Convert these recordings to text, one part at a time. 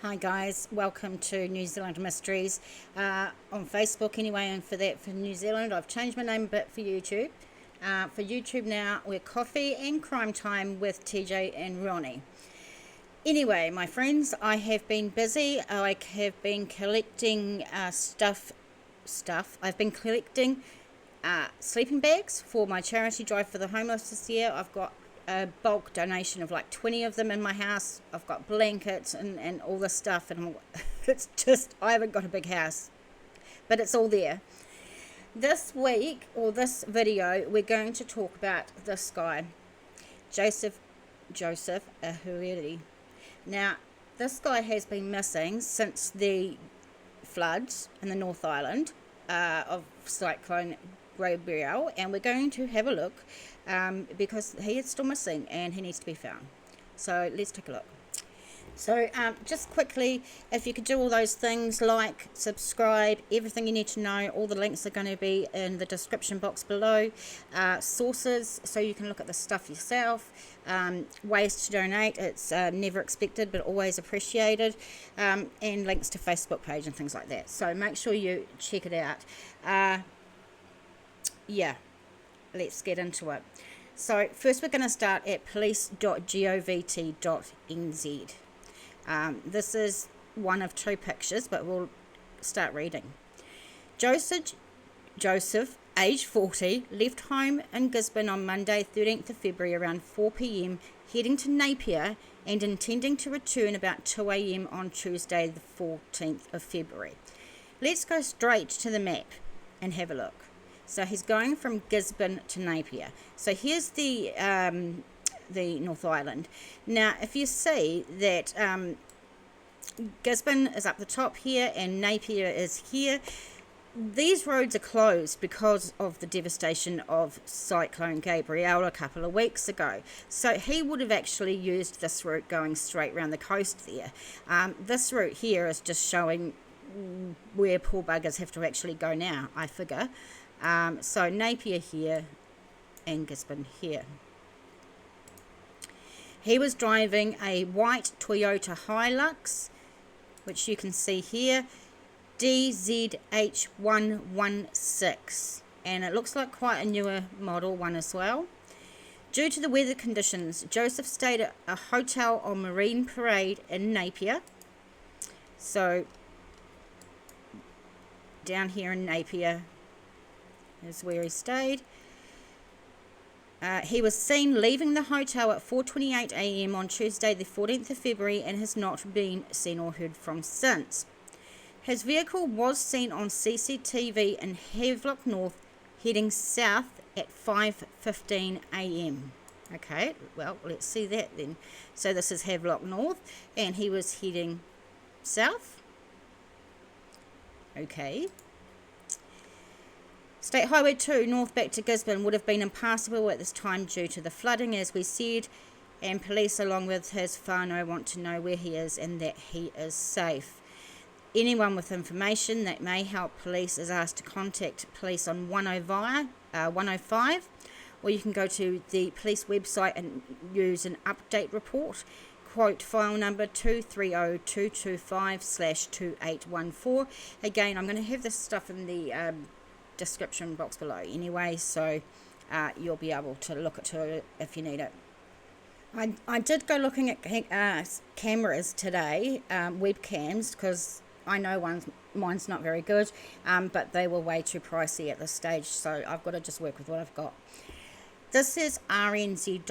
Hi guys, welcome to New Zealand Mysteries on Facebook anyway, and for New Zealand I've changed my name a bit for YouTube. For YouTube now we're Coffee and Crime Time with TJ and Ronnie. Anyway, my friends, I have been busy. I have been collecting stuff. I've been collecting sleeping bags for my charity drive for the homeless this year. I've got a bulk donation of like 20 of them in my house. I've got blankets and all this stuff, and it's just, I haven't got a big house, but it's all there. This week, or this video, we're going to talk about this guy, Joseph Ahuriri. Now, this guy has been missing since the floods in the North Island of cyclone Gabrielle, and we're going to have a look because he is still missing and he needs to be found. So let's take a look. So just quickly, if you could do all those things, like, subscribe, everything you need to know, all the links are going to be in the description box below. Sources, so you can look at the stuff yourself. Ways to donate, it's never expected but always appreciated. And links to Facebook page and things like that. So make sure you check it out. Yeah, let's get into it. So first we're going to start at police.govt.nz. This is one of two pictures, but we'll start reading. Joseph, age 40, left home in Gisborne on Monday 13th of February around 4 p.m, heading to Napier and intending to return about 2 a.m. on Tuesday the 14th of February. Let's go straight to the map and have a look. So he's going from Gisborne to Napier. So here's the North Island. Now, if you see that Gisborne is up the top here and Napier is here, these roads are closed because of the devastation of Cyclone Gabrielle a couple of weeks ago. So he would have actually used this route going straight around the coast there. This route here is just showing where poor buggers have to actually go now, I figure. So Napier here and Gisborne here. He was driving a white Toyota Hilux, which you can see here, DZH116, and it looks like quite a newer model one as well. Due to the weather conditions, Joseph stayed at a hotel on Marine Parade in Napier. So down here in Napier is where he stayed. He was seen leaving the hotel at 4:28 a.m. on Tuesday the 14th of February and has not been seen or heard from since. His vehicle was seen on CCTV in Havelock North heading south at 5:15 a.m. Okay, well, let's see that then. So this is Havelock North and he was heading south. Okay. State Highway 2 north back to Gisborne would have been impassable at this time due to the flooding, as we said, and police along with his whānau want to know where he is and that he is safe. Anyone with information that may help police is asked to contact police on 105, or you can go to the police website and use an update report. Quote file number 230225/2814. Again, I'm going to have this stuff in the description box below anyway, so you'll be able to look at it if you need it. I did go looking at cameras today, webcams, because I know mine's not very good, but they were way too pricey at this stage, so I've got to just work with what I've got. This is rnz.co.nz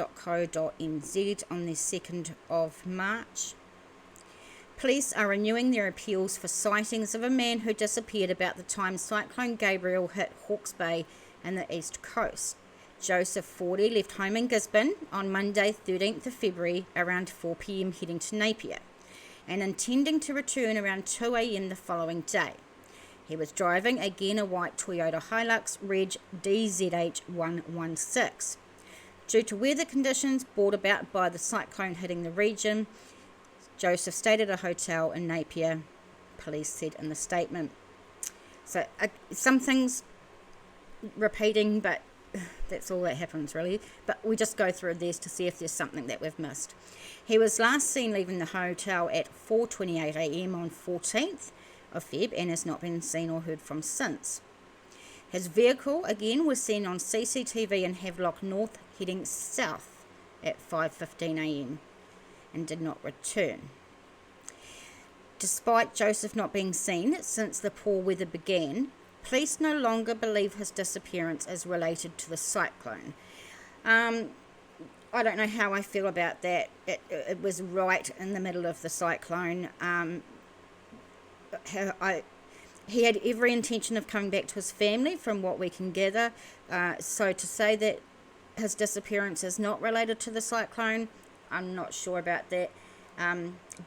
on the 2nd of March. Police are renewing their appeals for sightings of a man who disappeared about the time Cyclone Gabrielle hit Hawke's Bay and the east coast. Joseph, 40, left home in Gisborne on Monday 13th of February around 4 p.m. heading to Napier and intending to return around 2 a.m. the following day. He was driving again a white Toyota Hilux reg DZH116. Due to weather conditions brought about by the cyclone hitting the region, Joseph stayed at a hotel in Napier, police said in the statement. So some things repeating, but that's all that happens really. But we just go through these to see if there's something that we've missed. He was last seen leaving the hotel at 4:28 a.m. on 14th of Feb and has not been seen or heard from since. His vehicle again was seen on CCTV in Havelock North heading south at 5:15 a.m. and did not return. Despite Joseph not being seen since the poor weather began, police no longer believe his disappearance is related to the cyclone. I don't know how I feel about that. It was right in the middle of the cyclone. He had every intention of coming back to his family from what we can gather. So to say that his disappearance is not related to the cyclone, I'm not sure about that.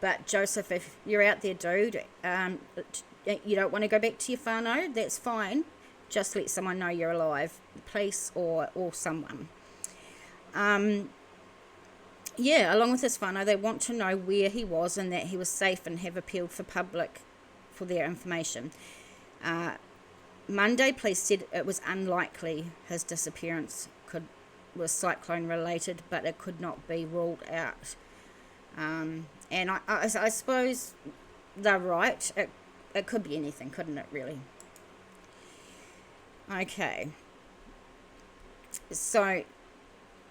But Joseph, if you're out there, dude, you don't want to go back to your whānau, that's fine. Just let someone know you're alive, the police or someone. Along with his whānau, they want to know where he was and that he was safe and have appealed for their information. Monday, police said it was unlikely his disappearance was cyclone related, but it could not be ruled out. And I suppose they're right. It could be anything, couldn't it, really? Okay. So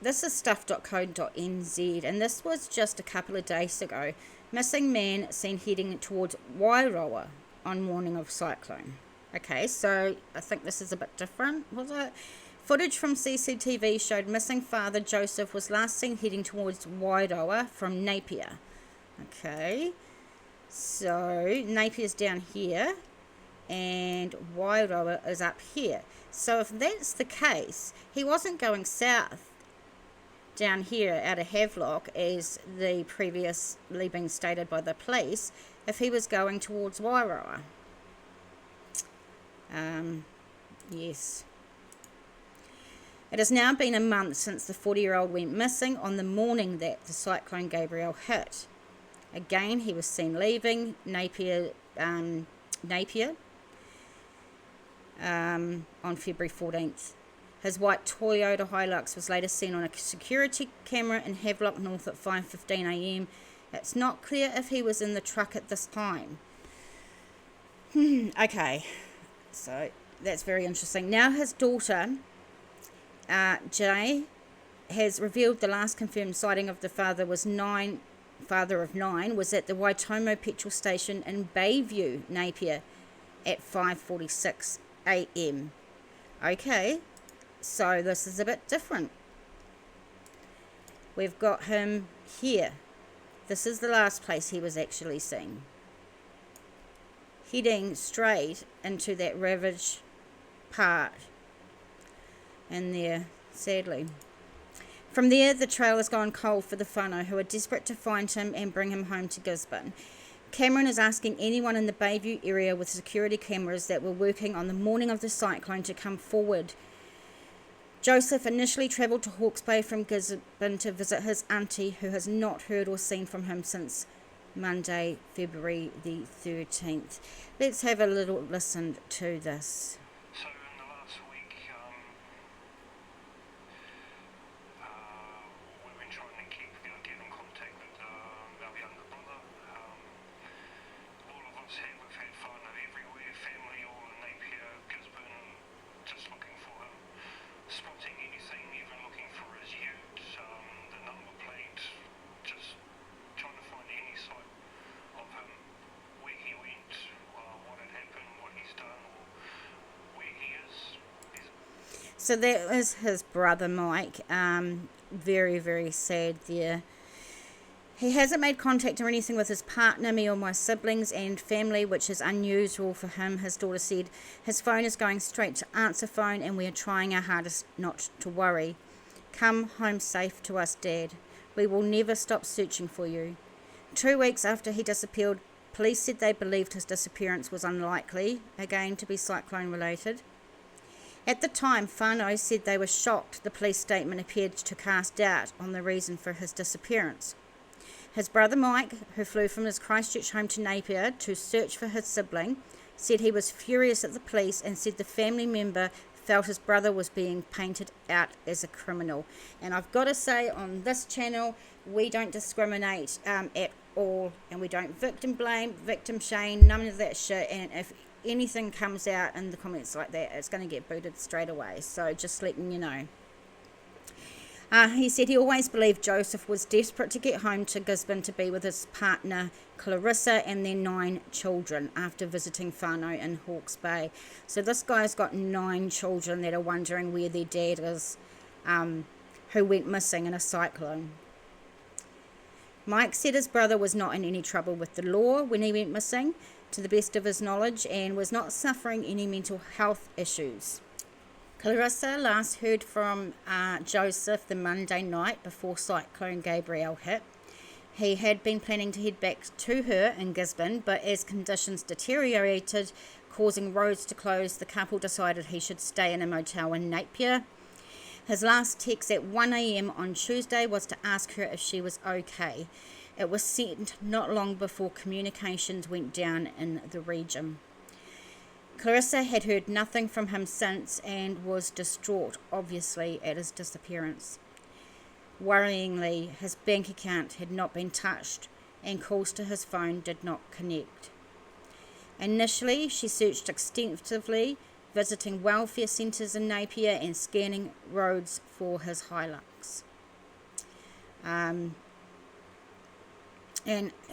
this is stuff.co.nz, and this was just a couple of days ago. Missing man seen heading towards Wairoa on morning of cyclone. Okay, so I think this is a bit different, was it? Footage from CCTV showed missing father Joseph was last seen heading towards Wairoa from Napier. Okay, so Napier's down here and Wairoa is up here. So if that's the case, he wasn't going south down here out of Havelock as the previously been stated by the police, if he was going towards Wairoa. Yes. It has now been a month since the 40-year-old went missing on the morning that the cyclone Gabrielle hit. Again, he was seen leaving Napier on February 14th. His white Toyota Hilux was later seen on a security camera in Havelock North at 5:15 a.m. It's not clear if he was in the truck at this time. Okay, so that's very interesting. Now his daughter, Jay, has revealed the last confirmed sighting of the father of nine, was at the Waitomo petrol station in Bayview, Napier, at 5:46 a.m. Okay, so this is a bit different. We've got him here. This is the last place he was actually seen. Heading straight into that ravaged part in there, sadly. From there, the trail has gone cold for the whānau, who are desperate to find him and bring him home to Gisborne. Cameron is asking anyone in the Bayview area with security cameras that were working on the morning of the cyclone to come forward. Joseph initially travelled to Hawke's Bay from Gisborne to visit his auntie, who has not heard or seen from him since Monday, February the 13th. Let's have a little listen to this. So in the last week, we've been trying to get in contact with our younger brother. All of us we've had whānau everywhere, family all in Napier, Gisborne, just looking for him, spotting anything, even looking for his ute, the number plate, just trying to find any sight of him, where he went, what had happened, what he's done, or where he is. So that is his brother Mike. Very, very sad there. He hasn't made contact or anything with his partner, me or my siblings and family, which is unusual for him, his daughter said. His phone is going straight to answer phone and we are trying our hardest not to worry. Come home safe to us, Dad. We will never stop searching for you. 2 weeks after he disappeared, police said they believed his disappearance was unlikely, again to be cyclone related. At the time, whānau said they were shocked the police statement appeared to cast doubt on the reason for his disappearance. His brother Mike, who flew from his Christchurch home to Napier to search for his sibling, said he was furious at the police and said the family member felt his brother was being painted out as a criminal. And I've got to say, on this channel, we don't discriminate at all, and we don't victim blame, victim shame, none of that shit. And if anything comes out in the comments like that, it's going to get booted straight away. So just letting you know. He said he always believed Joseph was desperate to get home to Gisborne to be with his partner Clarissa and their 9 children after visiting whānau in Hawke's Bay. So this guy's got 9 children that are wondering where their dad is, who went missing in a cyclone. Mike said his brother was not in any trouble with the law when he went missing, to the best of his knowledge, and was not suffering any mental health issues. Clarissa last heard from Joseph the Monday night before Cyclone Gabrielle hit. He had been planning to head back to her in Gisborne, but as conditions deteriorated, causing roads to close, the couple decided he should stay in a motel in Napier. His last text at 1 a.m. on Tuesday was to ask her if she was okay. It was sent not long before communications went down in the region. Clarissa had heard nothing from him since and was distraught, obviously, at his disappearance. Worryingly, his bank account had not been touched and calls to his phone did not connect. Initially, she searched extensively, visiting welfare centres in Napier and scanning roads for his Hilux. And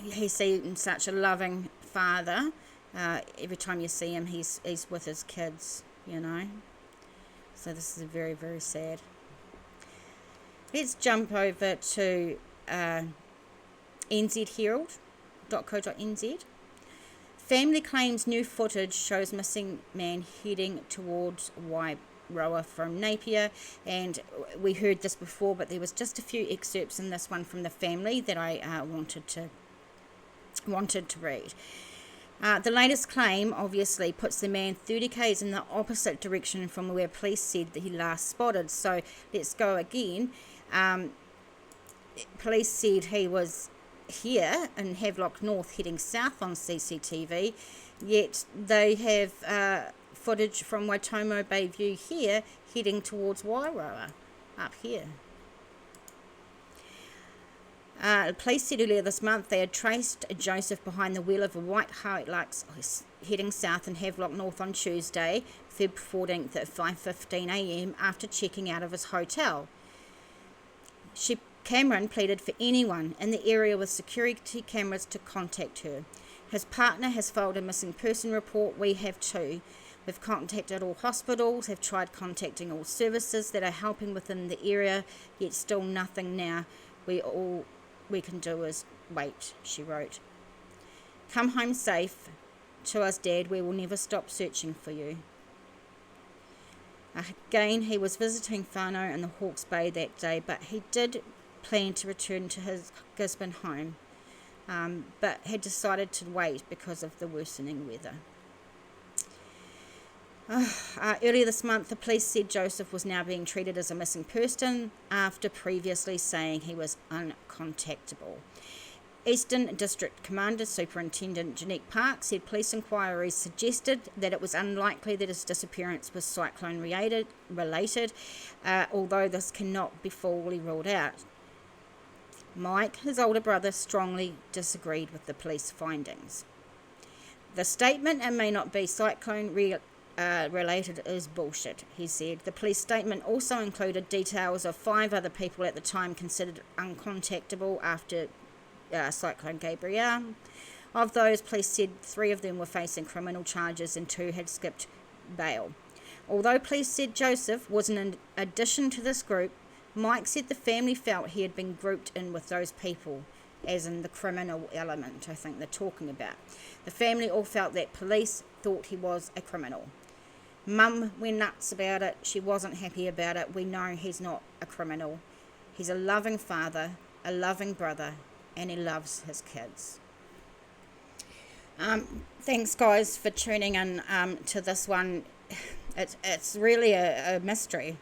he seemed such a loving father. Every time you see him, he's with his kids, you know. So this is very, very sad. Let's jump over to nzherald.co.nz. Family claims new footage shows missing man heading towards Wairoa from Napier. And we heard this before, but there was just a few excerpts in this one from the family that I wanted to read. The latest claim obviously puts the man 30 k's in the opposite direction from where police said that he last spotted. So let's go again. Police said he was here in Havelock North heading south on CCTV, yet they have footage from Waitomo Bay View here heading towards Wairoa up here. Police said earlier this month they had traced Joseph behind the wheel of a white Hilux heading south in Havelock North on Tuesday, Feb 14th at 5:15 a.m. after checking out of his hotel. Cameron pleaded for anyone in the area with security cameras to contact her. His partner has filed a missing person report. We have too. We've contacted all hospitals, have tried contacting all services that are helping within the area, yet still nothing now. All we can do is wait, she wrote. Come home safe to us, Dad. We will never stop searching for you. Again, he was visiting whānau in the Hawke's Bay that day, but he did plan to return to his Gisborne home, but had decided to wait because of the worsening weather. Earlier this month, the police said Joseph was now being treated as a missing person after previously saying he was uncontactable. Eastern District Commander Superintendent Jeanette Park said police inquiries suggested that it was unlikely that his disappearance was cyclone related, although this cannot be fully ruled out. Mike, his older brother, strongly disagreed with the police findings. The statement, it may not be cyclone related, is bullshit, he said. The police statement also included details of 5 other people at the time considered uncontactable after Cyclone Gabrielle. Of those, police said 3 of them were facing criminal charges and 2 had skipped bail. Although police said Joseph was an addition to this group, Mike said the family felt he had been grouped in with those people, as in the criminal element, I think they're talking about. The family all felt that police thought he was a criminal. Mum went nuts about it. She wasn't happy about it. We know he's not a criminal. He's a loving father, a loving brother, and he loves his kids. Thanks, guys, for tuning in to this one. It's really a mystery.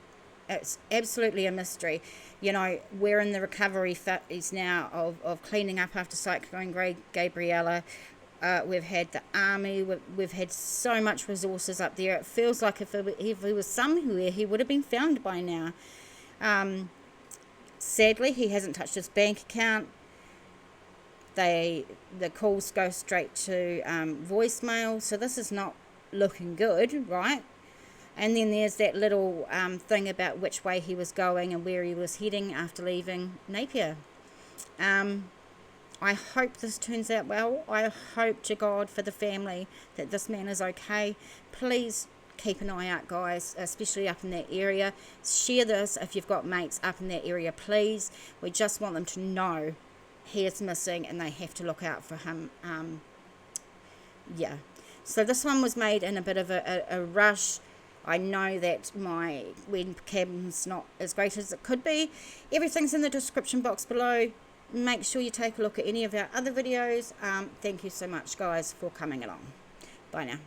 It's absolutely a mystery. You know, we're in the recovery phase now of cleaning up after Cyclone Gabriella. we've had the army, we've had so much resources up there. It feels like if he was somewhere, he would have been found by now. Sadly, he hasn't touched his bank account. The calls go straight to voicemail, so this is not looking good, right? And then there's that little thing about which way he was going and where he was heading after leaving Napier. I hope this turns out well. I hope to God for the family that this man is okay. Please keep an eye out, guys, especially up in that area. Share this if you've got mates up in that area, please. We just want them to know he is missing and they have to look out for him. Yeah. So this one was made in a bit of a rush. I know that my webcam's not as great as it could be. Everything's in the description box below. Make sure you take a look at any of our other videos. Thank you so much, guys, for coming along. Bye now.